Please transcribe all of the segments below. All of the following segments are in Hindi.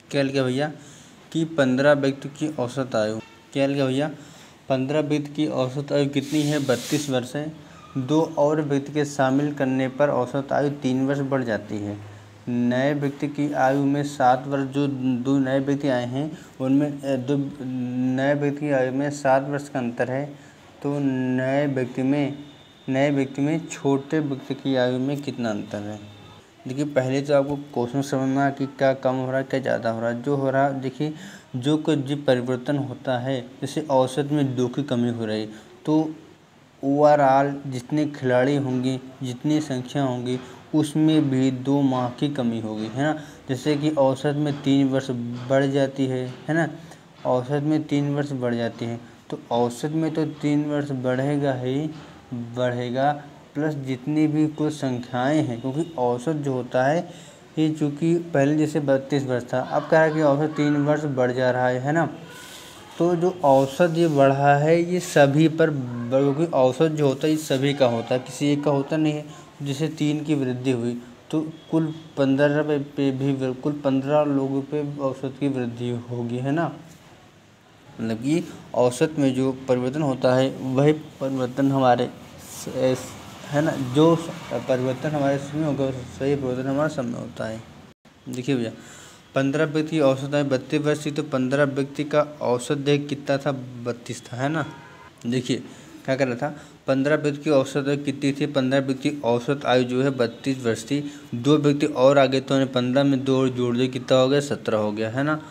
क्या लिखा भैया कि 15 व्यक्ति की औसत आयु, क्या लिखा भैया 15 व्यक्ति की औसत आयु कितनी है, 32 वर्ष है। 2 और व्यक्ति के शामिल करने पर औसत आयु 3 वर्ष बढ़ जाती है। नए व्यक्ति की आयु में 7 वर्ष, जो 2 नए व्यक्ति आए हैं उनमें 2 नए व्यक्ति की आयु में 7 वर्ष का अंतर है। तो नए व्यक्ति में छोटे व्यक्ति की आयु में कितना अंतर है। देखिए पहले तो आपको क्वेश्चन समझना है कि क्या कम हो रहा है क्या ज़्यादा हो रहा है। जो हो रहा है देखिए, जो कुछ जो परिवर्तन होता है, जैसे औसत में 2 की कमी हो रही, तो ओवरऑल जितने खिलाड़ी होंगे, जितनी संख्या होंगी, उसमें भी 2 माह की कमी होगी, है ना। जैसे कि औसत में 3 वर्ष बढ़ जाती है ना, औसत में 3 वर्ष बढ़ जाती है, तो औसत में तो 3 वर्ष बढ़ेगा ही बढ़ेगा, प्लस जितनी भी कुछ संख्याएं हैं, क्योंकि औसत जो होता है ये चूँकि पहले जैसे 32 वर्ष था, अब कह रहा है कि औसत 3 वर्ष बढ़ जा रहा है ना। तो जो औसत ये बढ़ा है ये सभी पर, क्योंकि औसत जो होता है ये सभी का होता है, किसी एक का होता नहीं है। जैसे 3 की वृद्धि हुई तो कुल 15 पे भी कुल 15 लोगों पे औसत की वृद्धि होगी, है ना। मतलब कि औसत में जो परिवर्तन होता है वही परिवर्तन हमारे है ना, जो परिवर्तन हमारे समय होगा सही परिवर्तन हमारे समय होता है। देखिए भैया 15 व्यक्ति की औसत आयु 32 वर्ष थी, तो 15 व्यक्ति का औसत देख कितना था, 32 था, है ना। देखिए क्या कर रहा था, 15 व्यक्ति की औसत आयु कितनी थी, 15 व्यक्ति की औसत आयु जो है 32 वर्ष थी। 2 व्यक्ति और आगे तो 15 में 2 और जोड़ दिए, कितना हो गया, 17 हो गया, है ना।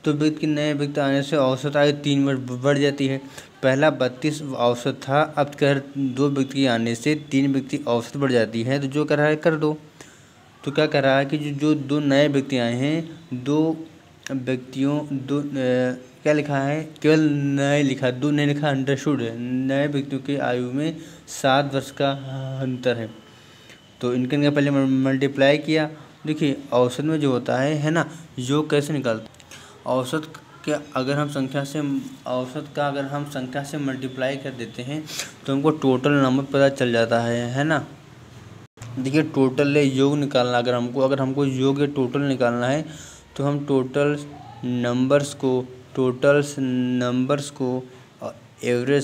तो व्यक्ति नए व्यक्ति आने से औसत आयु 3 वर्ष बढ़ जाती है। पहला 32 औसत था, अब कह 2 व्यक्ति आने से 3 व्यक्ति औसत बढ़ जाती है, तो जो कर रहा है कर दो। तो क्या कर रहा है कि जो 2 नए व्यक्ति आए हैं, 2 व्यक्तियों क्या लिखा है, केवल नए लिखा, 2 नहीं लिखा, अंडरस्टूड है। नए व्यक्तियों की आयु में 7 वर्ष का अंतर है, तो इनके पहले मल्टीप्लाई किया। देखिए औसत में जो होता है ना, योग कैसे निकालते, औसत का अगर हम संख्या से मल्टीप्लाई कर देते हैं तो हमको टोटल नंबर पता चल जाता है ना। देखिए टोटल योग निकालना, अगर हमको योग टोटल निकालना है तो हम टोटल नंबर्स को एवरेज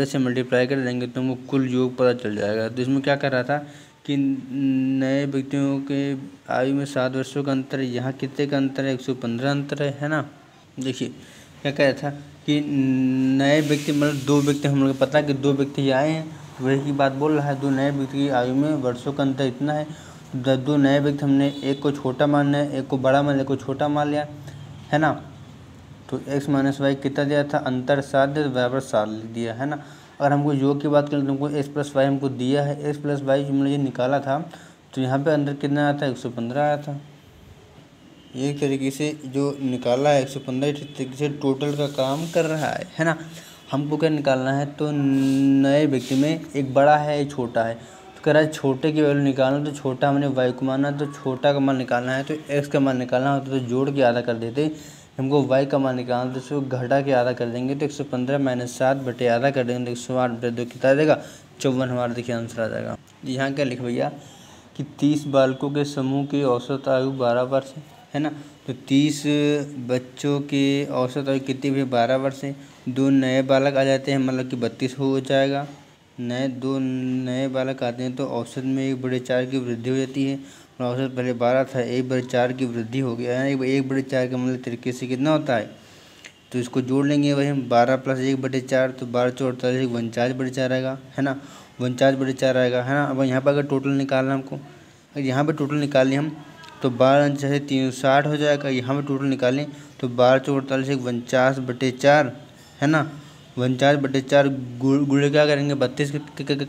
से मल्टीप्लाई कर देंगे तो हमको कुल योग पता चल जाएगा। तो इसमें क्या कर रहा था कि नए व्यक्तियों के आयु में 7 वर्षों का अंतर है, यहाँ कितने का अंतर है, 115 अंतर है ना। देखिए क्या कह रहा था कि नए व्यक्ति मतलब 2 व्यक्ति, हम लोग को पता है कि 2 व्यक्ति आए हैं, वही की बात बोल रहा है। 2 नए व्यक्ति की आयु में वर्षों का अंतर इतना है, 2 नए व्यक्ति हमने एक को छोटा मान लिया, एक को बड़ा मान लिया, एक को छोटा मान लिया, है ना। तो x - y कितना दिया था, अंतर 7 दिया, बराबर 7 दिया, है ना। अगर हमको योग की बात करें तो हमको x + y हमको दिया है, x + y हमने ये निकाला था, तो यहाँ पे अंदर कितना आया था, 115 आया था। एक तरीके से जो निकाला है 115, एक तरीके से टोटल का काम कर रहा है ना। हमको क्या निकालना है, तो नए व्यक्ति में एक बड़ा है एक छोटा है, तो कह रहा है छोटे की वैल्यू निकालना, तो छोटा हमने y को माना, तो छोटा का मान निकालना है, तो x का मान निकालना होता तो जोड़ के आधा कर देते। हमको y का मान निकालना तो इसको घटा के आधा कर देंगे, तो 115 - 7 बटे आधा कर देंगे, तो 108 बटे 2 कितना आ जाएगा, 54 हमारा देखिए आंसर आ जाएगा। यहाँ क्या लिख भैया कि 30 बालकों के समूह की औसत आयु 12 वर्ष है ना। तो 30 बच्चों की औसत आयु कितनी भी 12 वर्ष है। 2 नए बालक आ जाते हैं, मतलब कि 32 हो जाएगा। 2 नए बालक आते हैं तो औसत में 1/4 की वृद्धि हो जाती है। औसत पहले 12 था, 1/4 की वृद्धि हो गया है। 1/4 का मतलब तरीके से कितना होता है, तो इसको जोड़ लेंगे वही हम 12 + 1/4, तो 12 × 4 = 48, 49/4 आएगा, है ना। 49/4 आएगा, है ना। अब यहाँ पर अगर टोटल निकालना हमको, अगर यहाँ पर टोटल निकालें हम तो 12 × 6 = 360 हो जाएगा। यहाँ पर टोटल निकालें तो 12 × 4 = 48, 49/4, है ना। 49/4 गुणे क्या करेंगे, 32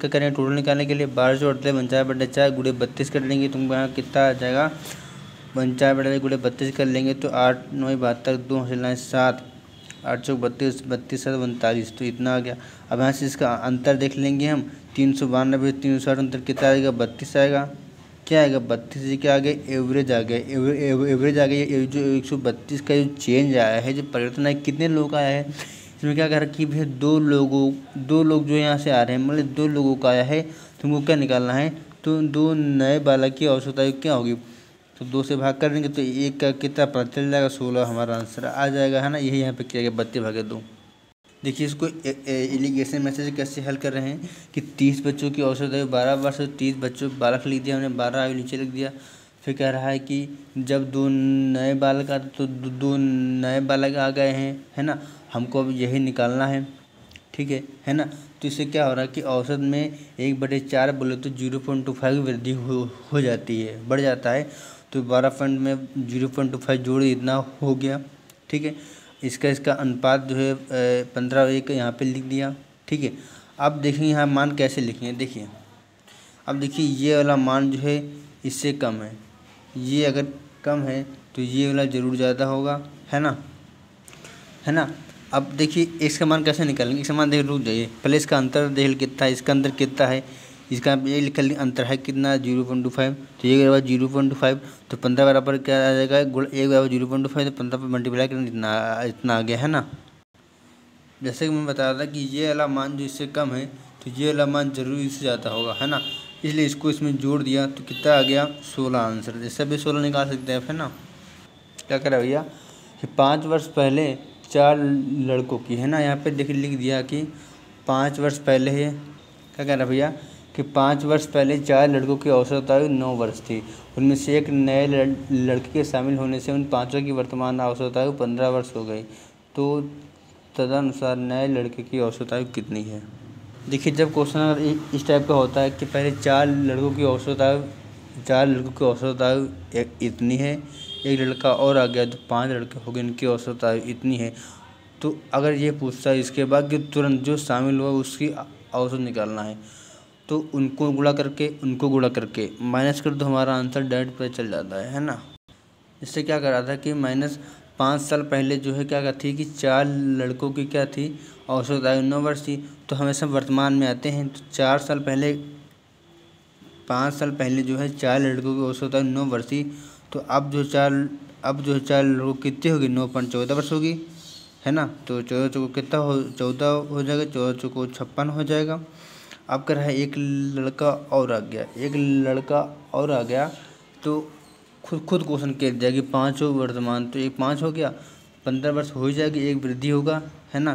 करेंगे टोटल निकालने के लिए। 12 × 4 = 49/4 गुणे 32 कर लेंगे, तुमको यहाँ कितना आ जाएगा, 49/4 गुणे 32 कर लेंगे तो 8 × 9 = 72, 2 × 7, 8 × 4 = 32, 32 × 7 = 49, तो इतना आ गया। अब यहाँ से इसका अंतर देख लेंगे हम, 392 360 अंतर कितना आएगा, 32 आएगा। क्या आएगा, 32 से क्या आ गया, एवरेज आ गया। एवरेज आ गया। ये जो 132 का जो चेंज आया है, जो परिवर्तन है, कितने लोगों का आया है, इसमें क्या कर कि भैया 2 लोग जो यहाँ से आ रहे हैं, मतलब 2 लोगों का आया है। तुमको क्या निकालना है, तो 2 नए बालक की औसत आयु क्या होगी, तो 2 से भाग कर देंगे तो 1 का कितना पता चल जाएगा, 16 हमारा आंसर आ जाएगा, है ना। यही यहाँ पे किया गया 32/2। देखिए इसको एलिगेशन मैसेज कैसे हल कर रहे हैं कि 30 बच्चों की औसत आयु 12 वर्ष, 30 बच्चों बालक लिख दिया हमने, 12 आयु नीचे लिख दिया। फिर कह रहा है कि जब 2 नए बालक आते तो 2 नए बालक आ गए हैं, है ना, हमको अब यही निकालना है, ठीक है ना। तो इससे क्या हो रहा है कि औसत में 1/4 बोले तो 0.25 वृद्धि हो जाती है, बढ़ जाता है। तो 12 पॉइंट में 0.25 जोड़े इतना हो गया, ठीक है। इसका अनुपात जो है 15/1 यहाँ पे लिख दिया, ठीक है। अब देखिए यहाँ मान कैसे लिखेंगे, देखिए अब देखिए ये वाला मान जो है इससे कम है, ये अगर कम है तो ये वाला ज़रूर ज़्यादा होगा, है ना। अब देखिए इसका मान कैसे निकालेंगे, इसका मान देखिए, रुक जाइए पहले इसका अंतर देख कितना है, इसका अंतर कितना है, इसका ये लिख अंतर है कितना 0.25, तो ये बराबर 0.25, तो 15 बराबर क्या आ जाएगा, गुण 1 बराबर 0.25, तो 15 पर मल्टीप्लाई करना इतना आ गया, है ना। जैसे कि मैं बता रहा था कि ये वाला मान जो इससे कम है तो ये वाला मान जरूर इससे ज़्यादा होगा, है ना। इसलिए इसको इसमें जोड़ दिया तो कितना आ गया 16 आंसर। जैसे भी 16 निकाल सकते हैं, है ना। क्या करा भैया कि 5 वर्ष पहले 4 लड़कों की, है ना, यहाँ पे देखिए लिख दिया कि 5 वर्ष पहले है, क्या कह रहा भैया कि 5 वर्ष पहले 4 लड़कों की औसत आयु 9 वर्ष थी, उनमें से एक नए लड़के के शामिल होने से उन 5 की वर्तमान औसत आयु 15 वर्ष हो गई। तो तदनुसार नए लड़के की औसत आयु कितनी है। देखिए जब क्वेश्चन अगर इस टाइप का होता है कि पहले 4 लड़कों की औसत आयु इतनी है, एक लड़का और आ गया तो 5 लड़के हो गए, इनकी औसत आयु इतनी है। तो अगर ये पूछता है इसके बाद कि तुरंत जो शामिल हुआ उसकी औसत निकालना है, तो उनको गुणा करके माइनस कर दो, हमारा आंसर डायरेक्ट पता चल जाता है ना। इससे क्या कर रहा था कि -5 साल पहले जो है क्या थी कि 4 लड़कों की क्या थी, औसत आयु 9 वर्ष थी। तो हमेशा वर्तमान में आते हैं, तो 5 साल पहले जो है 4 लड़कों की औसत आयु 9 वर्ष थी। तो अब जो 4 लड़कों कितनी होगी, 9.14 वर्ष होगी, है ना। तो 14 चौको कितना हो 14 हो जाएगा, 14 चौको 56 हो जाएगा। अब कर रहा है एक लड़का और आ गया, तो खुद क्वेश्चन कह दिया कि 5 हो वर्तमान, तो एक 5 हो गया, 15 वर्ष हो जाएगी, एक वृद्धि होगा, है ना।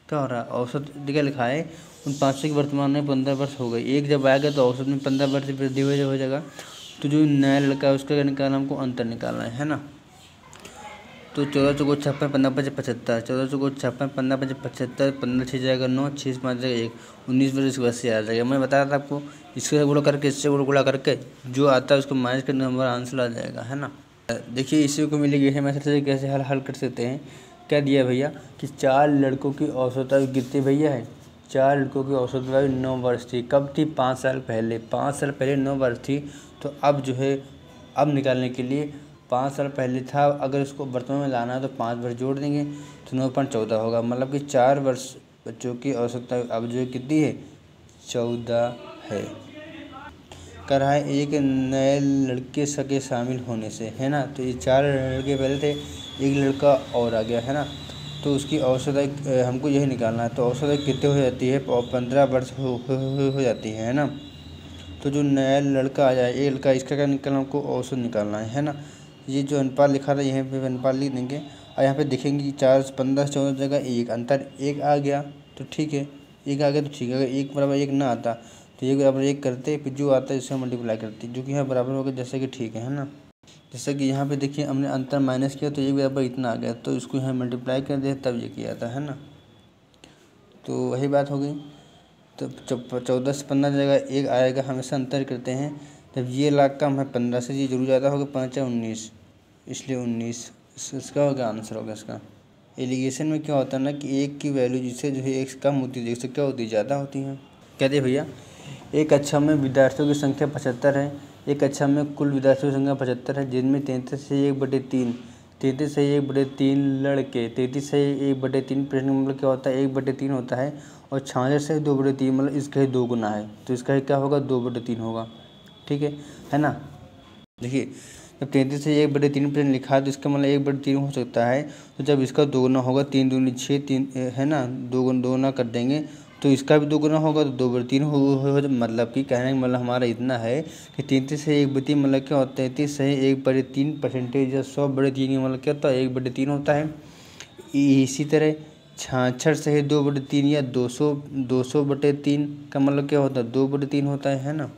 क्या हो रहा है, औसत क्या लिखा है, उन 500 की वर्तमान में 15 वर्ष हो गई, एक जब आएगा तो औसत में 15 वर्ष वृद्धि हो जाएगा। तो जो नया लड़का है उसका क्या निकालना, हमको अंतर निकालना है ना। तो 14 चौको 56, 15 5 75, 14 चौको 56, 15 5 75, 15 6 जाएगा 9, 6 5 जाएगा 1, 19 वर्ष इसके वैसे आ जाएगा। मैं बता रहा था आपको, इससे गुणा करके इससे गुणा करके जो आता है उसको माइनस करने हमारा आंसर आ जाएगा, है ना। देखिए इसी को मिलेगी है मैसेज से कैसे हल कर सकते हैं। क्या दिया भैया कि 4 लड़कों की औसत आयु कितनी भैया है, 4 लड़कों की औसत आयु 9 वर्ष थी। कब थी, 5 साल पहले 9 वर्ष थी। तो अब जो है अब निकालने के लिए 5 साल पहले था, अगर इसको वर्तमान में लाना है तो 5 वर्ष जोड़ देंगे तो 9.14 होगा। मतलब कि 4 वर्ष बच्चों की औसत आयु अब जो है कितनी है, 14 है। कर रहा है एक नए लड़के सके शामिल होने से, है ना। तो ये 4 लड़के पहले थे, एक लड़का और आ गया, है ना। तो उसकी औसत आयु हमको यही निकालना है। तो औसत आयु कितने हो जाती है, 15 वर्ष हो जाती है ना। तो जो नया लड़का आ जाए, एक लड़का, इसका क्या निकालना, हमको औसत निकालना है ना। ये जो अनुपात लिखा था यहाँ पे अनुपात लिख देंगे, और यहाँ पे देखेंगे कि 4 15 14 जगह एक अंतर 1 आ गया तो ठीक है, 1 आ गया तो ठीक है। अगर 1 बराबर 1 ना आता तो 1 बराबर 1 करते, फिर जो आता है इससे मल्टीप्लाई करते, जो कि यहाँ बराबर हो गया, जैसे कि ठीक है ना। जैसे कि यहाँ पे देखिए हमने अंतर माइनस किया तो 1 बराबर इतना आ गया, तो इसको यहाँ मल्टीप्लाई कर दे तब ये किया था, है ना। तो वही बात हो गई। तो 14 से 15 जगह 1 आएगा, हमेशा अंतर करते हैं। जब ये लाख कम है 15 से, ये जरूर ज़्यादा होगा, 5 है 19, इसलिए 19 इसका होगा आंसर होगा इसका। एलिगेशन में क्या होता है ना कि 1 की वैल्यू जिससे जो है 1 कम होती है, जिससे क्या होती है, ज़्यादा होती है। कहते भैया एक कक्षा में विद्यार्थियों की संख्या 75 है, एक कक्षा में कुल विद्यार्थियों की संख्या 75 है, जिनमें 33 से 1/3 लड़के, 33 से 1/3 प्रश्न मतलब क्या होता है, 1/3 होता है, और 66 से 2/3 मतलब इसका ही 2 गुना है, तो इसका ही क्या होगा, 2/3 होगा, ठीक है ना। देखिए जब 33 से 1/3 प्रश्न लिखा है तो इसका मतलब 1/3 हो सकता है। तो जब इसका 2 गुना होगा, 3 दूनी 6, 3 है ना, 2 गुना कर देंगे तो इसका भी 2 गुना होगा तो 2/3 हो मतलब कि कहने का मतलब हमारा इतना है कि 33 से 1/3 मतलब क्या होता है, 33 से 1/3% या 100/3 मतलब क्या होता है 1/3 होता है। इसी तरह 66 से 2/3 या 200/3 का मतलब क्या होता है 2/3 होता है ना।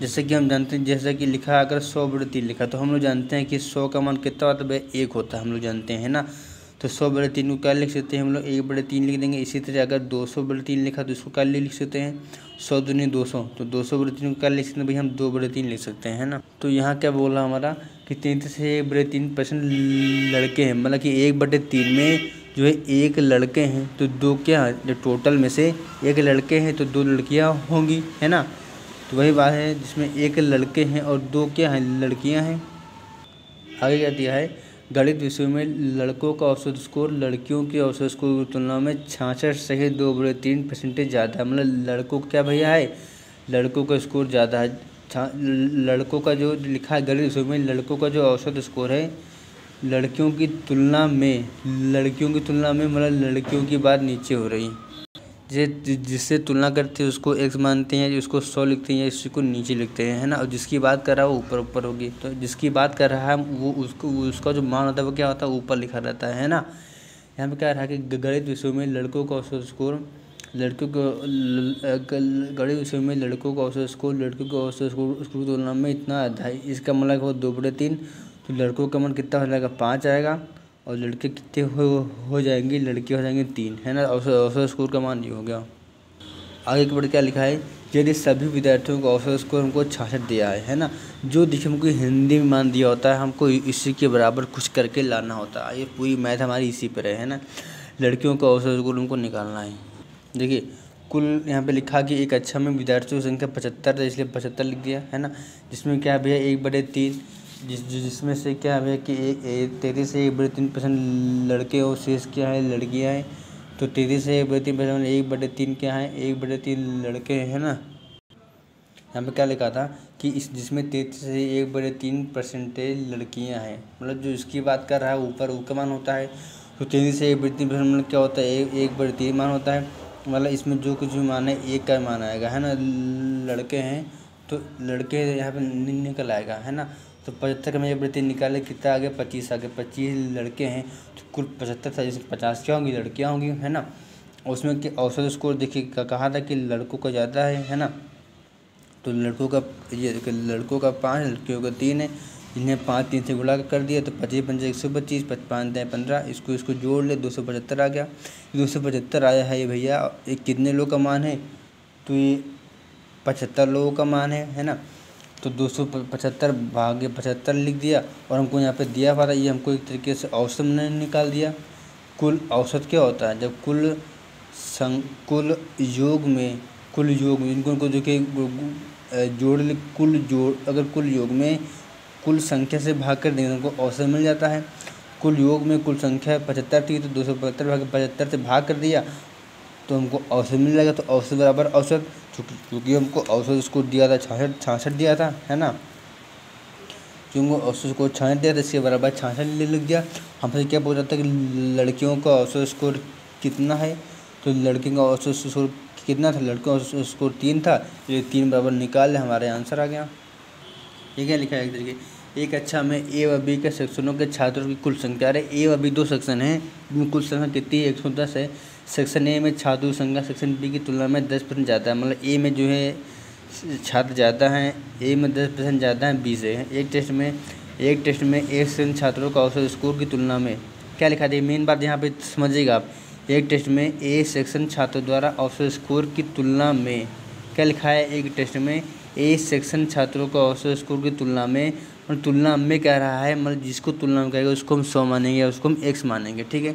जैसे कि हम जानते हैं, जैसा कि लिखा अगर 100/3 लिखा तो हम लोग जानते हैं कि 100 का मान कितना होता है 1 होता है, हम लोग जानते हैं ना। तो 100/3 को क्या लिख सकते हैं हम लोग 1/3 लिख देंगे। इसी तरह अगर 200/3 लिखा तो इसको क्या लिख सकते हैं 100 दूनी 200, तो 200/3 को क्या लिख सकते हैं भाई हम 2/3 लिख सकते हैं ना। तो यहाँ क्या बोला हमारा कि 33 से 1/3% लड़के हैं, मतलब कि 1/3 में जो है 1 लड़के हैं तो 2 क्या है, जो टोटल में से 1 लड़के हैं तो 2 लड़कियाँ होंगी, है ना। तो वही बात है जिसमें 1 लड़के हैं और 2 क्या हैं लड़कियां हैं। आगे क्या दिया है, गणित विषय में लड़कों का औसत स्कोर लड़कियों के औसत स्कोर की तुलना में 66 से 2/3% ज़्यादा है। मतलब लड़कों का क्या भैया है, लड़कों का स्कोर ज़्यादा है। लड़कों का जो लिखा है गणित विषय में लड़कों का जो औसत स्कोर है लड़कियों की तुलना में मतलब लड़कियों की बात नीचे हो रही है। जिससे तुलना करते हैं उसको x मानते हैं, उसको 100 लिखते हैं या इसको नीचे लिखते हैं, है ना। और जिसकी बात कर रहा है वो ऊपर होगी, तो जिसकी बात कर रहा है वो उसका जो मान होता है वो क्या होता है ऊपर लिखा रहता है ना। यहाँ पे क्या रहा है कि गणित विषयों में लड़कों का औसत स्कोर गणित विषयों में लड़कों का औसत स्कोर लड़कियों का औसत स्कोर की तुलना में इतना आधा है। इसका मतलब वो 2/3, तो लड़कों का मान कितना हो जाएगा 5 आएगा और लड़के कितने हो जाएंगे, लड़के हो जाएंगे 3, है ना। औसत स्कोर का मान ये हो गया। आगे के बढ़ क्या लिखा है, यदि सभी विद्यार्थियों को औसत स्कोर हमको 66 दिया है ना। जो देखिए हमको हिंदी में मान दिया होता है, हमको इसी के बराबर कुछ करके लाना होता है। ये पूरी मैथ हमारी इसी पर है ना। लड़कियों का औसत स्कोर हमको निकालना है। देखिए कुल यहाँ पे लिखा कि एक कक्षा में विद्यार्थियों की संख्या 75 है, इसलिए 75 लिख दिया, है ना। जिसमें क्या भैया 1/3 जिसमें से क्या है कि 33 से 1/3% लड़के और शेष क्या है लड़कियाँ हैं। तो 33 से 1/3% 1/3 क्या है 1/3 लड़के हैं ना। यहाँ पे क्या लिखा था कि जिसमें 33 से 1/3% लड़कियाँ हैं, मतलब जो इसकी बात कर रहा है ऊपर उसका मान होता है। तो 33 से 1/3% मतलब क्या होता है 1/3 मान होता है। मतलब इसमें जो कुछ भी मान है 1 का मान आएगा, है ना। लड़के हैं तो लड़के यहाँ पे निकल आएगा, है ना। तो 75 का मैं 1/3 निकाले कितना आ गया 25 आ गया। 25 लड़के हैं तो कुल 75 था, जिसमें 50 क्या होंगी लड़कियाँ होंगी, है ना। उसमें कि औसत स्कोर देखिए कहा था कि लड़कों का ज़्यादा है ना। तो लड़कों का 5 लड़कियों का 3 है। इन्हें 5 3 से गुणा कर दिया तो 25 पंजे 125 5 15 इसको जोड़ ले 275 आ गया। 275 आया है ये भैया, ये कितने लोग का मान है, तो ये 75 लोगों का मान है ना। तो 275 भागे 75 लिख दिया और हमको यहाँ पे दिया हुआ था, ये हमको एक तरीके से औसत ने निकाल दिया। कुल औसत क्या होता है, जब कुल योग में इनको जो कि अगर कुल योग में कुल संख्या से भाग कर देंगे तो हमको औसत मिल जाता है। कुल योग में कुल संख्या 75 थी तो 275 भागे 75 से भाग कर दिया तो हमको औसत मिल जाएगा। तो औसत बराबर औसत, क्योंकि हमको औसत स्कोर दिया था 66 दिया था, है ना। क्योंकि औसत स्कोर 66 दिया था इसके बराबर 66 लिख दिया। हमसे क्या पूछा था कि लड़कियों का औसत स्कोर कितना है, तो लड़कियों का औसत स्कोर कितना था, लड़कियों का औसत स्कोर 3 था, ये 3 बराबर निकाल ले हमारे आंसर आ गया। ये क्या लिखा है एक तरीके, एक कक्षा में ए व बी के सेक्शनों के छात्रों की कुल संख्या, अरे ए व बी 2 सेक्शन हैं, कुल संख्या कितनी है 110 है। सेक्शन ए में छात्रों की संख्या सेक्शन बी की तुलना में 10% ज़्यादा है। मतलब ए में जो है छात्र ज़्यादा हैं, ए में 10% ज़्यादा हैं बी से। एक टेस्ट में ए सेक्शन छात्रों का औसत स्कोर की तुलना में क्या लिखा था, मेन बात यहाँ पे समझिएगा आप। एक टेस्ट में ए सेक्शन छात्रों द्वारा औसत स्कोर की तुलना में क्या लिखा है, एक टेस्ट में ए सेक्शन छात्रों का औसत स्कोर की तुलना में, और तुलना में कह रहा है मतलब जिसको तुलना में कहेगा उसको हम 100 मानेंगे या उसको हम x मानेंगे, ठीक है।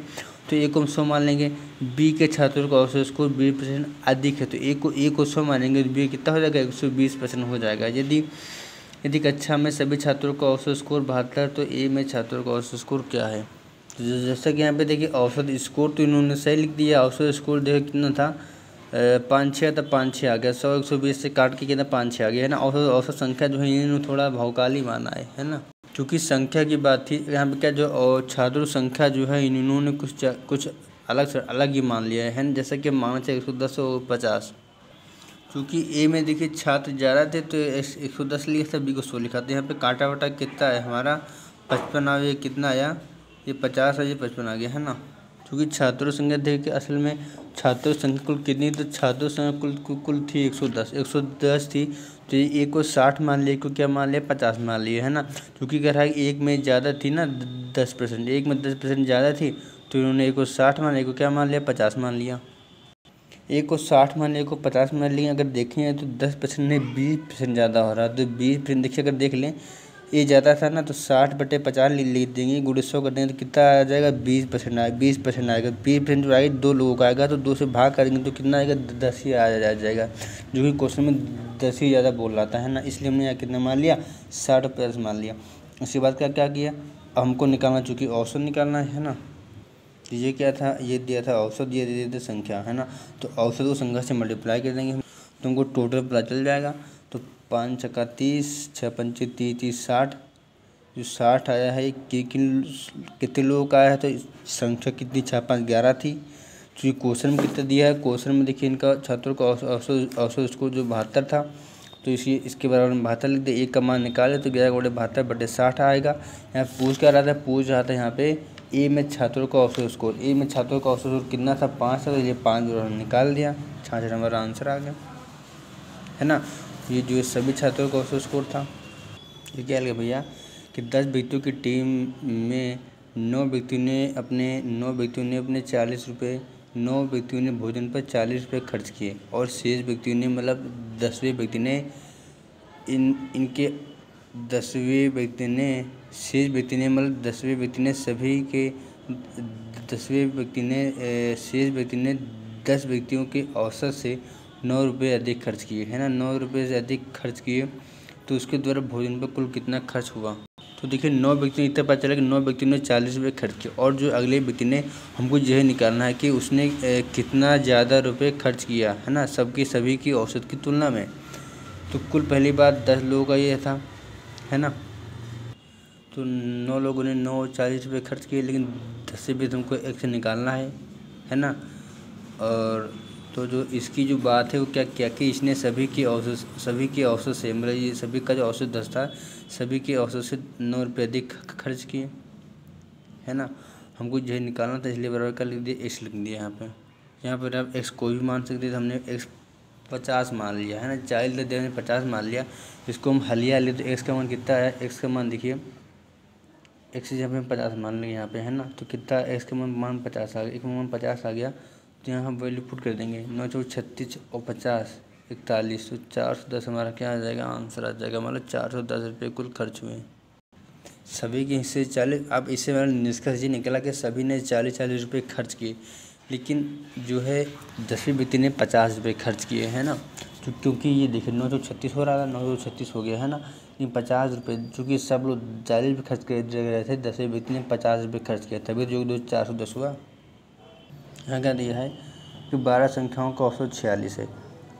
तो ए को हम 100 मान लेंगे, बी के छात्रों का औसत स्कोर 20% अधिक है तो ए को 100 मानेंगे तो बी कितना हो जाएगा 120% हो जाएगा। यदि कक्षा में सभी छात्रों का औसत स्कोर 72 तो ए में छात्रों का औसत स्कोर क्या है। तो जैसा कि यहाँ पे देखिए औसत स्कोर तो इन्होंने सही लिख दिया। औसत स्कोर देखिए कितना था 5-6 तब 5-6 आ गया, 100-120 से काट के कितना 5-6 आ गया, है ना। औसत संख्या जो है इन्होंने थोड़ा भौकाली माना है ना। क्योंकि संख्या की बात थी यहाँ पे क्या जो छात्रों संख्या जो है इन्होंने कुछ अलग से अलग ही मान लिया है ना। जैसा कि माना चाहिए 110 और 50, क्योंकि ए में देखिए छात्र ज़्यादा थे तो 110 लिया था, बी को 100 लिखा था। यहाँ पे काटा वाटा कितना है हमारा 55 आ गया, कितना आया ये 50 है, ये 55 आ गया है ना। क्योंकि छात्रों संख्या देखिए असल में छात्रों संख्या कुल कितनी, तो छात्रों संख्या कुल थी 110 थी। तो ये एक को 60 मान लिया, को क्या मान लिया 50 मान लिया है ना। क्योंकि कह रहा है कि एक में ज़्यादा थी ना 10%, एक में 10% ज़्यादा थी तो इन्होंने एक को 60 मान लिया, को क्या मान लिया 50 मान लिया। एक को 60 मान लिया, को 50 मान लिया। अगर देखें तो 10% नहीं 20% ज़्यादा हो रहा है। तो 20% देखिए अगर देख लें ये ज़्यादा था ना तो 60/50 लिख देंगे, गुणे 100 कर देंगे तो कितना आ जाएगा 20% आएगा। 20% आएगा, 20% जो आएगा 2 लोगों का आएगा तो 2 से भाग करेंगे तो कितना आएगा 10 ही आ जाएगा। जो कि क्वेश्चन में 10 ही ज़्यादा बोल रहा था है ना, इसलिए हमने यहाँ कितना मान लिया 60 और 50 मान लिया। उसके बाद क्या क्या किया, हमको निकालना चूँकि औसत निकालना है ना। तो ये क्या था, ये दिया था औसत, ये दिया था संख्या है ना। तो औसत को संख्या से मल्टीप्लाई कर देंगे हम, तो हमको टोटल पता चल जाएगा। तो 5 छक्का 30, 6 पंचे 30, 60। जो 60 आया है कितने लोगों का आया है, तो संख्या कितनी 6 5 11 थी। तो ये क्वेश्चन में कितना दिया है, क्वेश्चन में देखिए इनका छात्रों का औसत स्कोर जो 72 था, तो इसके बराबर में 72 लिख दे। एक का मान निकाले तो 11/72/60 आएगा। यहाँ पूछ क्या रहा था, पूछ रहा था यहाँ पे ए में छात्रों का औसत स्कोर। ए में छात्रों का औसत स्कोर कितना था 5 था, तो ये 5 निकाल दिया, 66 नंबर आंसर आ गया है ना। ये जो सभी छात्रों का औसत स्कोर था। ये क्या लगा भैया कि 10 व्यक्तियों की टीम में 9 व्यक्तियों ने अपने 40 रुपये, 9 व्यक्तियों ने भोजन पर 40 रुपये खर्च किए और शेष व्यक्तियों ने मतलब 10वें व्यक्ति ने इनके 10वें व्यक्ति ने शेष व्यक्ति ने मतलब 10वें व्यक्ति ने सभी के 10वें व्यक्ति ने शेष व्यक्ति ने 10 व्यक्तियों के औसत से 9 रुपये अधिक खर्च किए है ना। 9 रुपये से अधिक खर्च किए तो उसके द्वारा भोजन पर कुल कितना खर्च हुआ। तो देखिए 9 व्यक्ति ने इतना पता चला कि 9 व्यक्तियों ने 40 रुपये खर्च किए, और जो अगले व्यक्ति ने हमको यह निकालना है कि उसने कितना ज़्यादा रुपये खर्च किया है ना सभी की औसत की तुलना में। तो कुल पहली बात 10 लोगों का ये था है ना। तो 9 लोगों ने 9 और 40 रुपये खर्च किए, लेकिन 10 से भी तुमको एक से निकालना है ना। और तो जो इसकी जो बात है वो क्या क्या कि इसने सभी की औसत से मतलब ये सभी का जो औसत 10 था, सभी के औसत से 9 रुपये अधिक खर्च किए है ना। हमको यही निकालना था, इसलिए बराबर का लिख दिया, एक्स लिख दिया यहाँ पर आप एक्स कोई भी मान सकते थे, हमने एक्स 50 मान लिया है ना। 40 दे हमने 50 मान लिया, इसको हम हलिया ले तो एक्स का मान कितना है, एक्स का मान देखिए एक्स जब हम 50 मान लेंगे यहाँ पे है ना, तो कितना एक्स का मान 50 आ गया, एक मान 50 आ गया। तो यहाँ हम वैल्यू पुट कर देंगे 9 चौक 36 और 50 41, तो 410 हमारा क्या आ जाएगा, आंसर आ जाएगा। मतलब 410 रुपये कुल खर्च हुए सभी के हिस्से 40। अब इससे मेरा निष्कर्ष ये निकला कि सभी ने 40 रुपये खर्च किए, लेकिन जो है 10वें व्यक्ति ने 50 रुपये खर्च किए है ना। क्योंकि ये देखिए 9 चौक 36 हो रहा था, 9 चौक 36 हो गया है ना, लेकिन 50 रुपये चूँकि सब लोग 40 रुपये खर्च कर रहे थे, 10वें व्यक्ति ने 50 रुपये खर्च किया, तभी जो 410 हुआ। यहाँ क्या दिया है कि 12 संख्याओं का औसत 46 है।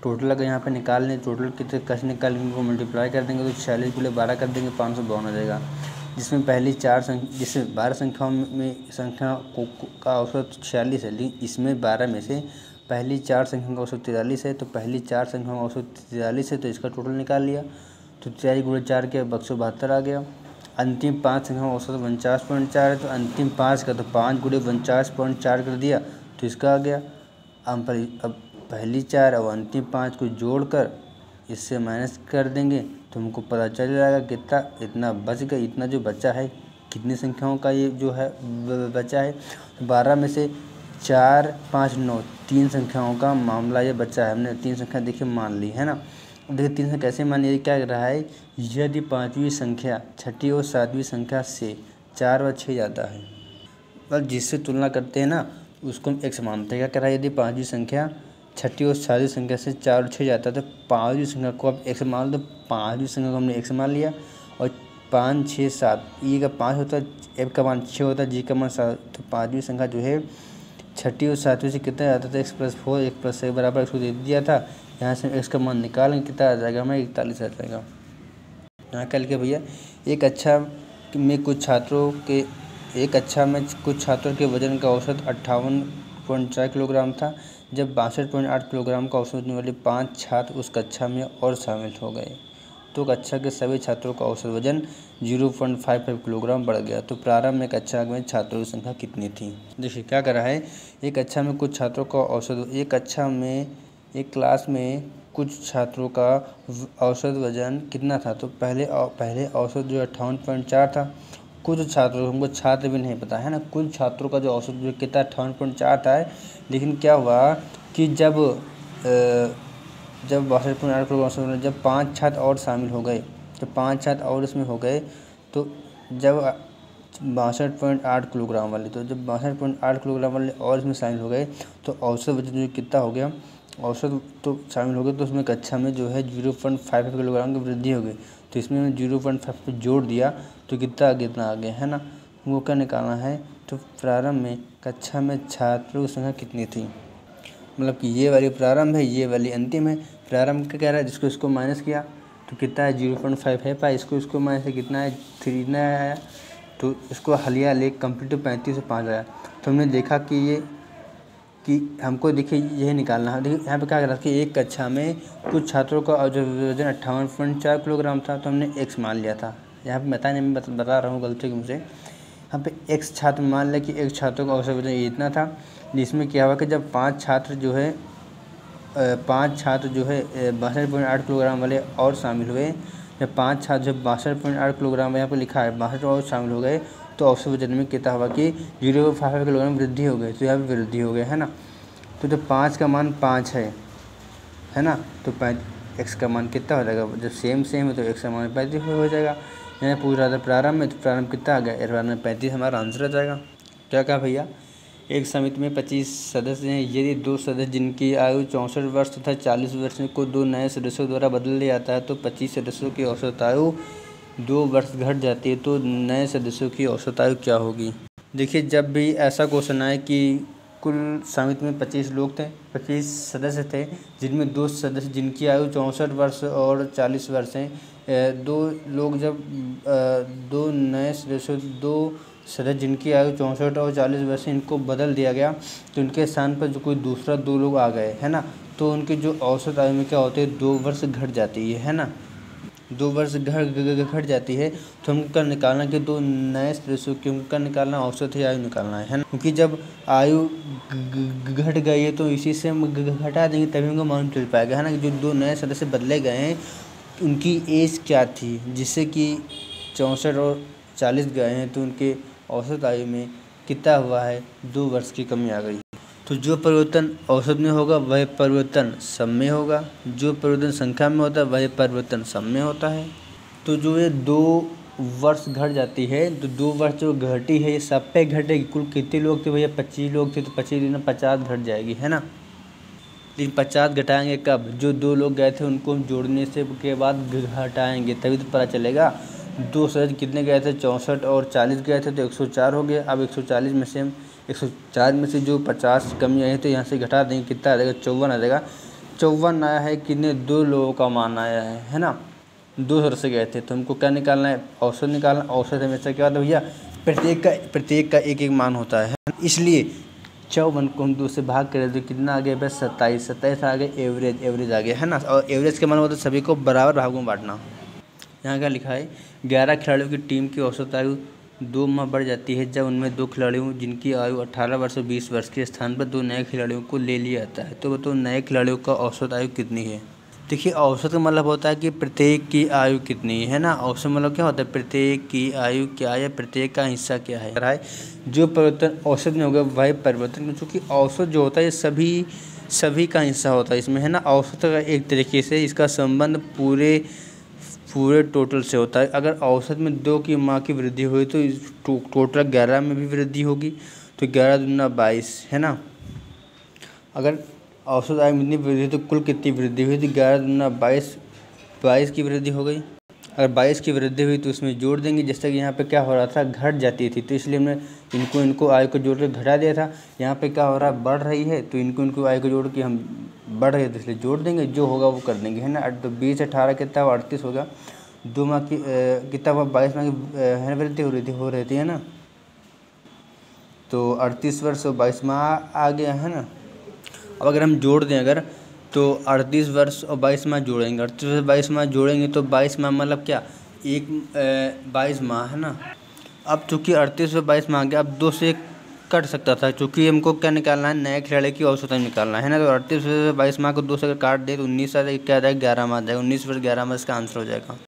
टोटल अगर यहाँ पे निकाल लें, टोटल कितने कैसे निकालेंगे, उनको मल्टीप्लाई कर देंगे तो 46 गुणे 12 कर देंगे 552 आ जाएगा। जिसमें पहली 4 संख्या, जिससे 12 संख्याओं में संख्या का औसत 46 है, लेकिन इसमें 12 में से पहली 4 संख्याओं का औसत 43 है, तो पहली 4 संख्याओं का औसत 43 है, तो इसका टोटल निकाल लिया। तो 43 गुणे 4 के 172 आ गया। अंतिम 5 संख्याओं का औसत 49.4 है, तो अंतिम 5 का तो 5 गुणे 49.4 कर दिया तो इसका आ गया। अब पहली 4 और अंतिम 5 को जोड़कर इससे माइनस कर देंगे तो हमको पता चल जाएगा कितना इतना बच गया। इतना जो बचा है कितनी संख्याओं का ये जो है बचा है, 12 में से 4 5 9 3 संख्याओं का मामला ये बचा है। हमने 3 संख्या देखिए मान ली है ना। अब देखिए 3 संख्या कैसे मान ली, क्या कर रहा है, यदि 5वीं संख्या 6ठी और 7वीं संख्या से 4 व 6 जाता है, मतलब जिससे तुलना करते हैं ना उसको हम एक्स मानते हैं। क्या कर रहा है, यदि 5वीं संख्या 6ठी और 7वीं संख्या से 4 और 6 जाता है तो 5वीं संख्या को आप एक्स मान लो। तो 5वीं संख्या को हमने एक्स मान लिया, और 5 6 7 ई का 5 होता है, एफ का मान 6 होता है, जी का मान 7। तो 5वीं संख्या जो है 6ठी और 7वीं से कितना जाता था, x+4 x+6 बराबर इसको दे दिया था। यहाँ से एक्स का मान निकालेंगे कितना आ जाएगा हमें 41 आ जाएगा। यहाँ कल के भैया एक कक्षा में कुछ छात्रों के वजन का औसत 58 62.4 किलोग्राम था, जब 62.8 किलोग्राम का औसत वजन वाले 5 छात्र उस कक्षा में और शामिल हो गए तो कक्षा के सभी छात्रों का औसत वजन 0.55 किलोग्राम बढ़ गया। तो प्रारंभ में कक्षा में छात्रों की संख्या कितनी थी? देखिए क्या कर रहा है, एक कक्षा में कुछ छात्रों का औसत, एक क्लास में कुछ छात्रों का औसत वजन कितना था? तो पहले औसत जो 58.4 था। कुछ छात्रों, हमको छात्र भी नहीं पता है ना, कुछ छात्रों का जो औसत जो कितना 58.4 था, लेकिन क्या हुआ कि जब 62.8 किलोग्राम, जब 5 छात्र और शामिल हो गए, जब 5 छात्र और इसमें हो गए तो जब 62.8 किलोग्राम वाले, तो जब 62.8 किलोग्राम वाले और इसमें शामिल हो गए तो औसत वजन जो कितना हो गया, औसत तो शामिल हो गए, तो उसमें कक्षा में जो है 0.55 किलोग्राम की वृद्धि हो गई। तो इसमें 0.5 जोड़ दिया तो कितना आ गया है ना, वो क्या निकालना है। तो प्रारंभ में कक्षा में छात्रों की संख्या कितनी थी, मतलब कि ये वाली प्रारंभ है, ये वाली अंतिम है। प्रारंभ क्या कह रहा है, जिसको इसको माइनस किया तो कितना है 0.5 है, पाई इसको माइनस से कितना है 3 ना आया, तो इसको हलिया ले कंप्लीट 35 से 5 आया। तो हमने देखा कि हमको देखिए यही निकालना है। देखिए यहाँ पे क्या करा कि एक कक्षा में कुछ छात्रों का जो वजन 58.4 किलोग्राम था, तो हमने x मान लिया था। यहाँ पे बताने में बता रहा हूँ गलती मुझसे, यहाँ पे x छात्र मान लिया कि एक छात्रों का औसत वजन इतना था, जिसमें क्या हुआ कि जब 5 छात्र जो है 62.8 किलोग्राम वाले और शामिल हुए, जब 5 छात्र जब 62.8 किलोग्राम यहाँ पर लिखा है 62 और शामिल हो गए तो औसत वजन में कितना हुआ कि 0.5 किलोग्राम वृद्धि हो गई। तो यहाँ पे वृद्धि हो गई है ना। तो जब 5 का मान 5 है ना, तो x का मान कितना हो जाएगा, जब सेम है तो x का मान 35 हो जाएगा। यहाँ पूछ रहा था प्रारंभ में, तो प्रारंभ कितना आ गया, प्रारंभ में 35 हमारा आंसर आ जाएगा। क्या कहा भैया, एक समिति में 25 सदस्य हैं, यदि 2 सदस्य जिनकी आयु 64 वर्ष तथा 40 वर्ष को 2 नए सदस्यों द्वारा बदल दिया जाता है तो 25 सदस्यों की औसत आयु 2 वर्ष घट जाती है, तो नए सदस्यों की औसत आयु क्या होगी? देखिए जब भी ऐसा क्वेश्चन आए कि कुल समिति में 25 लोग थे, 25 सदस्य थे, जिनमें 2 सदस्य जिनकी आयु 64 वर्ष और 40 वर्ष हैं, 2 लोग जब 2 नए सदस्यों 2 सदस्य जिनकी आयु 64 और 40 वर्ष है, इनको बदल दिया गया तो उनके स्थान पर जो कोई दूसरा 2 लोग आ गए है ना, तो उनकी जो औसत आयु में क्या होती है 2 वर्ष घट जाती है ना, 2 वर्ष घट जाती है। तो हमको क्या निकालना कि 2 नए सदस्यों की हमको क्या निकालना, औसत ही आयु निकालना है ना, क्योंकि जब आयु घट गई है तो इसी से हम घटा देंगे तभी हमको मालूम चल पाएगा है ना, कि जो 2 नए सदस्य बदले गए हैं उनकी एज क्या थी, जिससे कि 64 और 40 गए हैं तो उनके औसत आयु में कितना हुआ है 2 वर्ष की कमी आ गई। तो जो परिवर्तन औसत में होगा वह परिवर्तन सम में होगा, जो परिवर्तन संख्या में होता है वह परिवर्तन सम में होता है। तो जो ये 2 वर्ष घट जाती है, तो 2 वर्ष जो घटी है ये सब पे घटेगी। कुल कितने लोग थे भैया, 25 लोग थे, तो 25 दिन 50 घट जाएगी है ना। लेकिन 50 घटाएंगे कब, जो 2 लोग गए थे उनको हम जोड़ने से के बाद घटाएंगे तभी तो पता चलेगा। 2 सदस्य कितने गए थे, 64 और 40 गए थे तो 104 हो गया। अब 140 में से हम 104 में से जो 50 कमी आई है तो यहाँ से घटा देंगे, कितना आ जाएगा 54 आ जाएगा। 54 आया है, कितने 2 लोगों का मान आया है ना, 2 सदस्य गए थे, तो हमको क्या निकालना है, औसत निकालना। औसत हमेशा क्या होता है भैया, प्रत्येक का एक एक मान होता है, इसलिए 54 को हम 2 से भाग करें तो कितना आ गया बस 27 आ गया, एवरेज आ गया है ना। और एवरेज के मान होता है सभी को बराबर भागों में बांटना। यहाँ क्या लिखा है, 11 खिलाड़ियों की टीम की औसत आयु 2 माह बढ़ जाती है जब उनमें 2 खिलाड़ियों जिनकी आयु 18 वर्ष और 20 वर्ष के स्थान पर 2 नए खिलाड़ियों को ले लिया जाता है। तो बताओ नए खिलाड़ियों का औसत आयु कितनी है। देखिए औसत का मतलब होता है कि प्रत्येक की आयु कितनी है ना। औसत मतलब क्या होता है, प्रत्येक की आयु क्या है, प्रत्येक का हिस्सा क्या है। जो परिवर्तन औसत में होगा वह परिवर्तन, क्योंकि औसत जो होता है सभी का हिस्सा होता है इसमें है ना। औसत का एक तरीके से इसका संबंध पूरे टोटल से होता है। अगर औसत में 2 की माह की वृद्धि हुई तो टोटल 11 में भी वृद्धि होगी, तो 11 दूना 22 है ना। अगर औसत आय में इतनी वृद्धि तो कुल कितनी वृद्धि हुई थी, 11 दूना 22 की वृद्धि हो गई। अगर 22 की वृद्धि हुई तो उसमें जोड़ देंगे, जैसे कि यहाँ पे क्या हो रहा था, घट जाती थी, तो इसलिए हमने इनको आय को जोड़ के घटा दिया था। यहाँ पे क्या हो रहा है, बढ़ रही है, तो इनको आय को जोड़ के हम बढ़ रहे थे इसलिए जोड़ देंगे, जो होगा वो कर देंगे है ना। तो 20 18 कितना हुआ, 38 होगा। 2 माह की कितना हुआ, 22 माह की है वृद्धि हो रही थी है ना। तो 38 वर्ष और 22 माह आ गया है ना। अब अगर हम जोड़ दें अगर, तो 38 वर्ष और 22 माह जोड़ेंगे, 38 वर्ष 22 माह जोड़ेंगे तो 22 माह मतलब क्या, 22 माह है ना। अब चूँकि 38 और 22 माह गया, अब 2 से 1 कट सकता था, चूँकि हमको क्या निकालना है, नए खिलाड़ी की औसत निकालना है ना। तो 38 वर्ष 22 माह को 2 से अगर काट दे तो 19 आ जाएगा, क्या आ जाएगा, 11 माह आ जाएगा। 19 वर्ष 11 माह इसका आंसर हो जाएगा।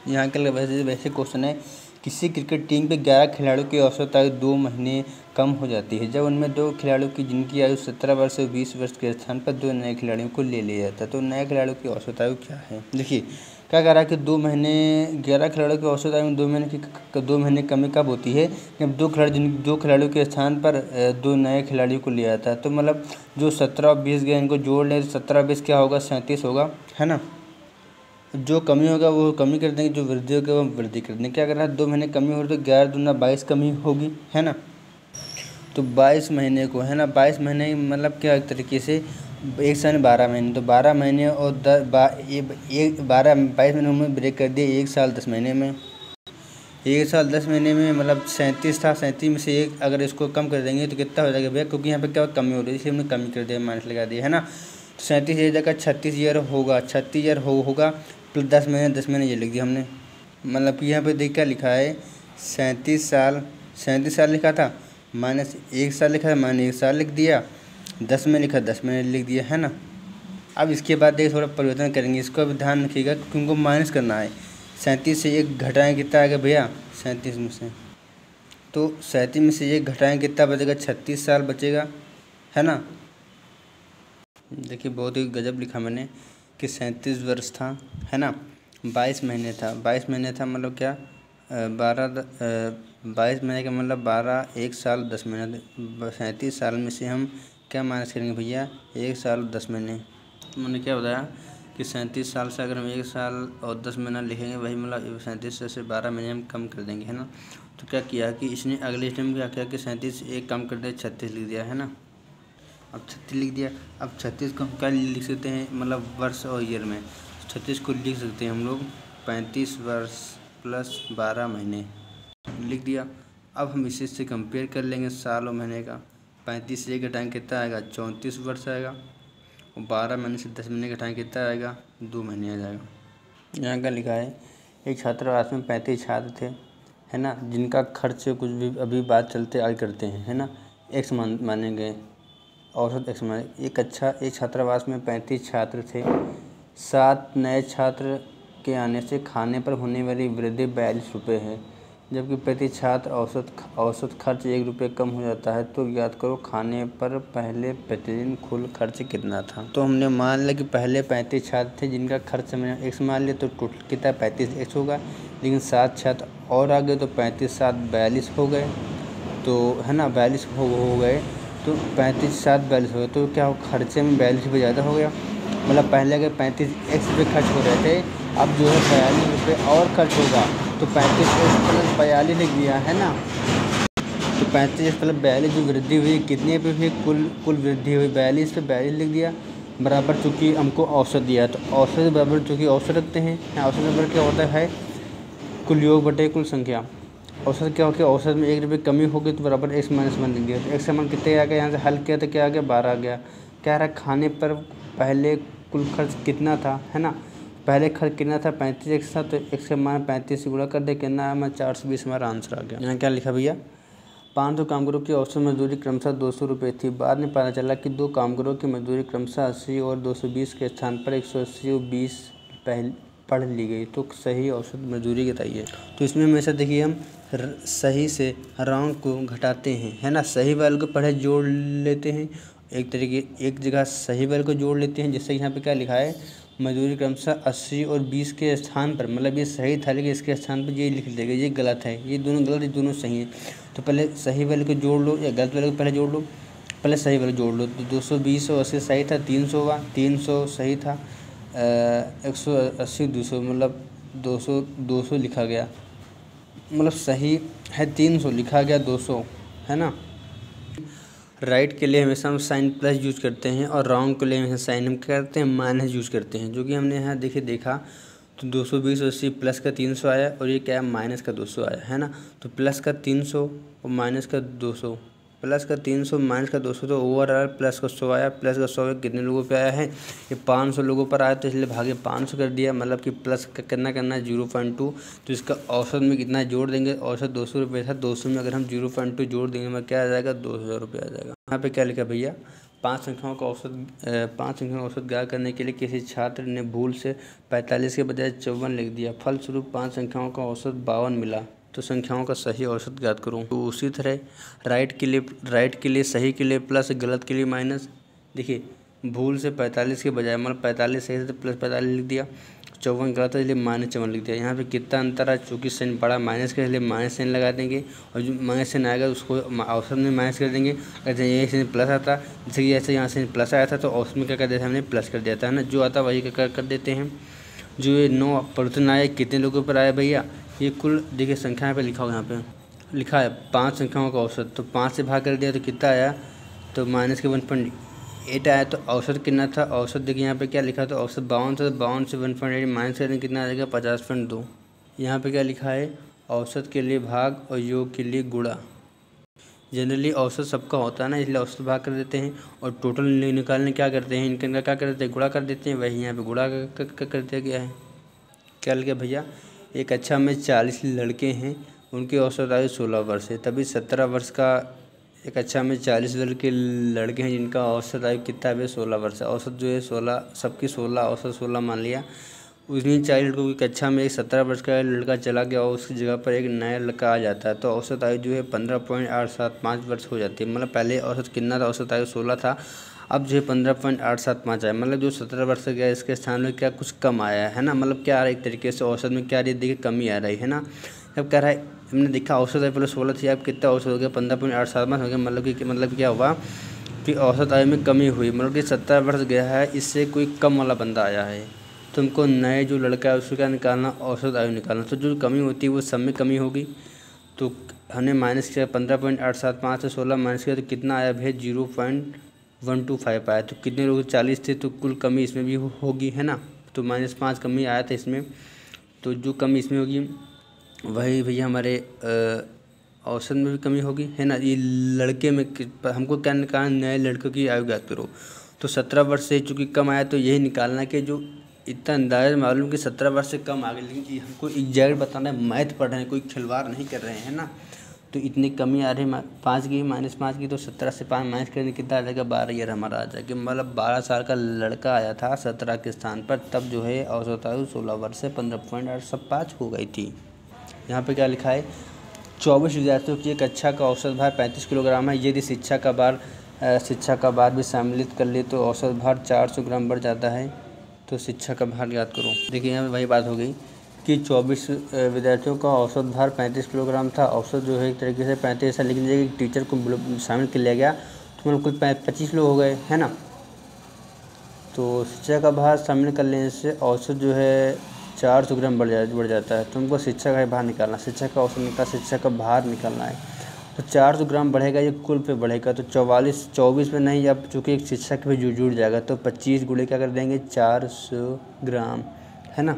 यहाँ के वैसे क्वेश्चन है, किसी क्रिकेट टीम पे 11 खिलाड़ियों की औसत आयु 2 महीने कम हो जाती है जब उनमें 2 खिलाड़ियों की जिनकी आयु 17 वर्ष से 20 वर्ष के स्थान पर 2 नए खिलाड़ियों को ले लिया जाता है। तो नए खिलाड़ियों की औसत आयु क्या है, देखिए क्या कह रहा है कि 2 महीने 11 खिलाड़ियों की औसत आयु में 2 महीने कमी कब होती है, जब 2 खिलाड़ियों के स्थान पर 2 नए खिलाड़ियों को लिया जाता है। तो मतलब जो 17 और 20 गए इनको जोड़ लें तो 17 20 क्या होगा, 37 होगा, है ना। जो कमी होगा वो कमी कर देंगे, जो वृद्धि होगा वो वृद्धि कर देंगे। क्या कर रहा है, 2 महीने कमी हो रही तो 11 दूना 22 कमी होगी, है ना। तो 22 महीने को, है ना, 22 महीने मतलब क्या, एक तरीके से एक साल 12 महीने, तो 12 महीने और 22 महीने में ब्रेक कर दिए, 1 साल 10 महीने में, 1 साल 10 महीने में मतलब 37 था, 37 में से 1 अगर इसको कम कर देंगे तो कितना हो जाएगा भैया, क्योंकि यहाँ पे क्या कमी हो रही है इसलिए हमने कमी कर दिया, माइनस लगा दिया, है ना। 37 ये जगह 36 ईयर होगा, 36 ईयर होगा प्लस 10 महीने, 10 महीने ये लिख दिया हमने। मतलब कि यहाँ पे देख क्या लिखा है, 37 साल लिखा था, माइनस 1 साल लिखा है, माइनस 1 साल लिख दिया, 10 में लिखा 10 महीने लिख दिया, है ना। अब इसके बाद देखिए थोड़ा परिवर्तन करेंगे, इसको भी ध्यान रखिएगा क्योंकि उनको माइनस करना है। 37 से 1 घटाएँ कितना आएगा भैया, 37 में से, तो 37 में से 1 घटाएँ कितना बचेगा, 36 साल बचेगा, है ना। देखिए बहुत ही गजब लिखा मैंने कि 37 वर्ष था, है ना, 22 महीने था, 22 महीने था मतलब क्या, 22 महीने का मतलब 12, 1 साल 10 महीने। 37 साल में से हम क्या माइनस करेंगे भैया, 1 साल 10 महीने। मैंने क्या बताया कि 37 साल से अगर हम 1 साल और 10 महीना लिखेंगे वही मतलब 37 से 12 महीने हम कम कर देंगे, है ना। तो क्या किया कि इसने अगले स्टेप में क्या किया कि 37 से 1 कम कर दिया, 36 लिख दिया, है ना। अब 36 लिख दिया। अब 36 को हम क्या लिख सकते हैं, मतलब वर्ष और ईयर में, 36 को लिख सकते हैं हम लोग 35 वर्ष प्लस 12 महीने लिख दिया। अब हम इसी से कंपेयर कर लेंगे साल और महीने का। 35 से 1 घटाएंगे कितना आएगा, 34 वर्ष आएगा, और 12 महीने से 10 महीने घटाएंगे कितना आएगा, 2 महीने आ जाएगा। यहाँ का लिखा है, एक छात्रावास में 35 छात्र थे, है ना, जिनका खर्च कुछ भी अभी बात चलते आगे करते हैं, है ना, x माने गए, औसत x माने। एक छात्रावास में 35 छात्र थे, 7 नए छात्र के आने से खाने पर होने वाली वृद्धि 42 रुपये है, जबकि प्रति छात्र औसत खर्च 1 रुपये कम हो जाता है। तो याद करो खाने पर पहले प्रतिदिन कुल खर्च कितना था। तो हमने मान लिया कि पहले 35 छात्र थे जिनका खर्च हमने x मान लिया, तो टोटल कितना 35x होगा, लेकिन 7 छात्र और आ गए तो 35 7 42 हो गए, तो है ना 42 हो गए, तो 35 7 42 हो गए, तो क्या हो, खर्चे में 42 रुपये ज़्यादा हो गया। मतलब पहले अगर 35x रुपये खर्च हो रहे थे, अब जो है 42 रुपये और खर्च होगा, तो 35x प्लस 42 लिख दिया, है ना। तो 35x प्लस 42 जो वृद्धि हुई कितने पे हुई, कुल वृद्धि हुई 42 पे 42 लिख दिया, बराबर चूँकि हमको औसत दिया, तो औसत बराबर चूँकि औसत रखते हैं, औसत बराबर क्या होता है, कुल योग बटे कुल संख्या। औसत क्या हो गया, औसत में 1 रुपये कमी होगी तो बराबर x माइनस 1 लिख दिया, तो x का मान कितने आ गया, यहाँ से हल किया तो क्या आ गया, 12 आ गया। क्या रहा, खाने पर पहले कुल खर्च कितना था, है ना, पहले खर्च कितना था 35x था, तो x का मान 35 से गुणा कर दे, कितना आया, 420 हमारा आंसर आ गया। यहाँ क्या लिखा भैया, 500 कामगारों की औसत मजदूरी क्रमशः 200 रुपये थी, बाद में पता चला कि 2 कामगारों की मजदूरी क्रमशः 80 और 220 के स्थान पर 180 और 20 पढ़ ली गई, तो सही औसत मजदूरी बताइए। तो इसमें हमेशा देखिए हम सही से रॉन्ग को घटाते हैं, है ना, सही वाले को पहले जोड़ लेते हैं, एक जगह सही वाले को जोड़ लेते हैं। जैसे यहाँ पे क्या लिखा है, मजदूरी क्रमशः 80 और 20 के स्थान पर, मतलब ये सही था लेकिन इसके स्थान पर ये लिख देगा, ये गलत है, ये दोनों गलत, ये दोनों सही है। तो पहले सही वाले को जोड़ लो या गलत वाले को पहले जोड़ लो, पहले सही वाले जोड़ लो, तो 220 और 80 सही था, 300 हुआ, 300 सही था, 180 200 मतलब 200 लिखा गया, मतलब सही है 300 लिखा गया 200, है ना। राइट के लिए हमेशा हम साइन प्लस यूज करते हैं और रॉन्ग के लिए हमेशा साइन हम क्या करते हैं, माइनस यूज करते हैं, जो कि हमने यहाँ देखा तो 220 और 80 प्लस का 300 आया और ये क्या है, माइनस का 200 आया, है ना। तो प्लस का 300 और माइनस का 200 प्लस का 300 माइनस का 200 तो ओवरऑल प्लस का 100 आया। प्लस का 100 कितने लोगों पे आया है, ये 500 लोगों पर आया, तो इसलिए भागे 500 कर दिया, मतलब कि प्लस का करना है 0.2। तो इसका औसत में कितना जोड़ देंगे, औसत 200 रुपये था, 200 में अगर हम 0.2 जोड़ देंगे हमें क्या आ जाएगा, 2000 रुपये आ जाएगा। यहाँ पे क्या लिखा भैया, 5 संख्याओं का औसत ज्ञात करने के लिए किसी छात्र ने भूल से 45 के बजाय 54 लिख दिया, फलस्वरूप 5 संख्याओं का औसत 52 मिला, तो संख्याओं का सही औसत ज्ञात करूँ। तो उसी तरह राइट के लिए सही के लिए प्लस, गलत के लिए माइनस। देखिए भूल से 45 के बजाय, मतलब 45 सही से तो प्लस 45 लिख दिया, 54 गलत है इसलिए -54 लिख दिया। यहाँ पे कितना अंतर है, चूँकि साइन बड़ा माइनस का इसलिए माइनस साइन लगा देंगे, और जो माइनस साइन आएगा उसको औसत में माइनस कर देंगे। अगर ये साइन प्लस आता, जैसे कि यहाँ साइन प्लस आया था तो औसत में क्या कर देते हैं, हमने प्लस कर दिया था, है ना। जो आता वही कर देते हैं। जो ये 9 परिवर्तन आया कितने लोगों पर आया भैया, ये कुल देखिए संख्या यहाँ पे लिखा होगा, यहाँ पे लिखा है 5 संख्याओं का औसत, तो 5 से भाग कर दिया तो कितना आया, तो माइनस के 1.8 आया। तो औसत कितना था, औसत देखिए यहाँ पे क्या लिखा था, औसत 52 था, तो 52 से 1.8 माइनस करेंगे कितना आ जाएगा, 50.2। यहाँ पे क्या लिखा है, औसत के लिए भाग और योग के लिए गुणा। जनरली औसत सबका होता है ना, इसलिए औसत भाग कर देते हैं, और टोटल निकालने क्या करते हैं, इनका क्या कर देते हैं, गुणा कर देते हैं। वही यहाँ पे गुणा कर दिया गया है। क्या लिखा भैया, एक कक्षा में 40 लड़के हैं, उनकी औसत आयु 16 वर्ष है, तभी 17 वर्ष का एक कक्षा में 40 लड़के हैं जिनका औसत आयु कितना है, 16 वर्ष है। औसत जो है 16, सबकी 16, औसत 16 मान लिया। उन्हीं 40 लड़कों की कक्षा में एक 17 वर्ष का लड़का चला गया और उसकी जगह पर एक नया लड़का आ जाता है, तो औसत आयु जो है 15.875 वर्ष हो जाती है। मतलब पहले औसत कितना था, औसत आयु 16 था, अब जो है 15.875 आया, मतलब जो 17 वर्ष से गया इसके स्थान में क्या कुछ कम आया है ना। मतलब क्या आ रहा है, एक तरीके से औसत में क्या रही, देखिए कमी आ रही है ना। अब कह रहा है, हमने देखा औसत आयु पहले 16 थी, अब कितना औसत हो गया, 15.875 हो गया। मतलब क्या हुआ कि औसत आयु में कमी हुई, मतलब कि 17 वर्ष गया है, इससे कोई कम वाला बंदा आया है। तो हमको नए जो लड़का है उसको क्या निकालना, औसत आयु निकालना। तो जो कमी होती है वो सब में कमी होगी, तो हमने माइनस किया 15.875 से 16 माइनस किया तो कितना आया भैया, 0.125 आया। तो कितने लोग 40 थे, तो कुल कमी इसमें भी होगी, है ना। तो -5 कमी आया था इसमें, तो जो कमी इसमें होगी वही भैया हमारे औसत में भी कमी होगी, है ना। ये लड़के में हमको क्या निकालना, नए लड़कों की आयु ज्ञात करो। तो 17 वर्ष से चूँकि कम आया तो यही निकालना कि जो इतना अंदाज़ा मालूम कि 17 वर्ष से कम आ गए, लेकिन हमको एग्जैक्ट बताना है, मैथ पढ़ रहे हैं, कोई खिलवाड़ नहीं कर रहे हैं ना। तो इतनी कमी आ रही है 5 की, -5 की, तो 17 से 5 माइनस करने कितना आ जाएगा, 12 ईयर हमारा आ जाएगा। मतलब 12 साल का लड़का आया था 17 के स्थान पर, तब जो है औसत आयु 16 वर्ष से 15.875 हो गई थी। यहाँ पे क्या लिखा है, 24 विद्यार्थियों की एक कक्षा का औसत भार 35 किलोग्राम है। यदि शिक्षा का भार भी सम्मिलित कर ले तो औसत भार 400 ग्राम बढ़ जाता है। तो शिक्षा का भार याद करो। देखिए यहाँ पे वही बात हो गई कि 24 विद्यार्थियों का औसत भार 35 किलोग्राम था। औसत जो है एक तरीके से 35 ऐसा लिख लीजिए कि टीचर को शामिल कर लिया गया, तो मतलब कुल 25 लोग हो गए, है ना। तो शिक्षा का भार शामिल कर लेने से औसत जो है 400 ग्राम बढ़ जाता है। तो हमको शिक्षा का भार निकालना, शिक्षा का औसत निकाल, शिक्षा का भार निकालना है। तो 400 ग्राम बढ़ेगा, ये कुल पे बढ़ेगा, तो 24 पे नहीं, अब चूँकि एक शिक्षक भी जुड़ जाएगा, तो 25 गुणे क्या कर देंगे, 400 ग्राम, है ना।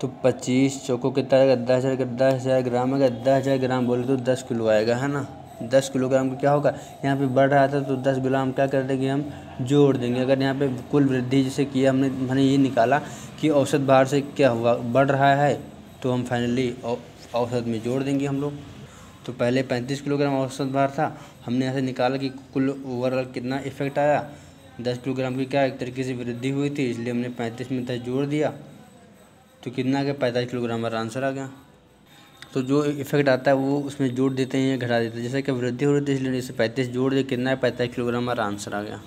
तो 25 चौको कितना आएगा, 10,000 ग्राम आएगा। 10,000 ग्राम बोले तो 10 किलो आएगा, है ना। 10 किलोग्राम का क्या होगा, यहाँ पे बढ़ रहा था तो 10 ग्राम क्या कर देंगे, हम जोड़ देंगे। अगर यहाँ पे कुल वृद्धि जैसे किया हमने ये निकाला कि औसत भार से क्या हुआ, बढ़ रहा है, तो हम फाइनली औसत में जोड़ देंगे हम लोग। तो पहले 35 किलोग्राम औसत भार था, हमने यहाँ से निकाला कि कुल ओवरऑल कितना इफेक्ट आया, 10 किलोग्राम की क्या एक तरीके से वृद्धि हुई थी, इसलिए हमने 35 में 10 जोड़ दिया, तो कितना आ गया, 45 किलोग्राम हमारा आंसर आ गया। तो जो इफेक्ट आता है वो उसमें जोड़ देते हैं या घटा देते हैं, जैसे कि वृद्धि हो रही थी इसलिए इसे 35 जोड़ दिया, कितना है, 45 किलोग्राम हमारा आंसर आ गया।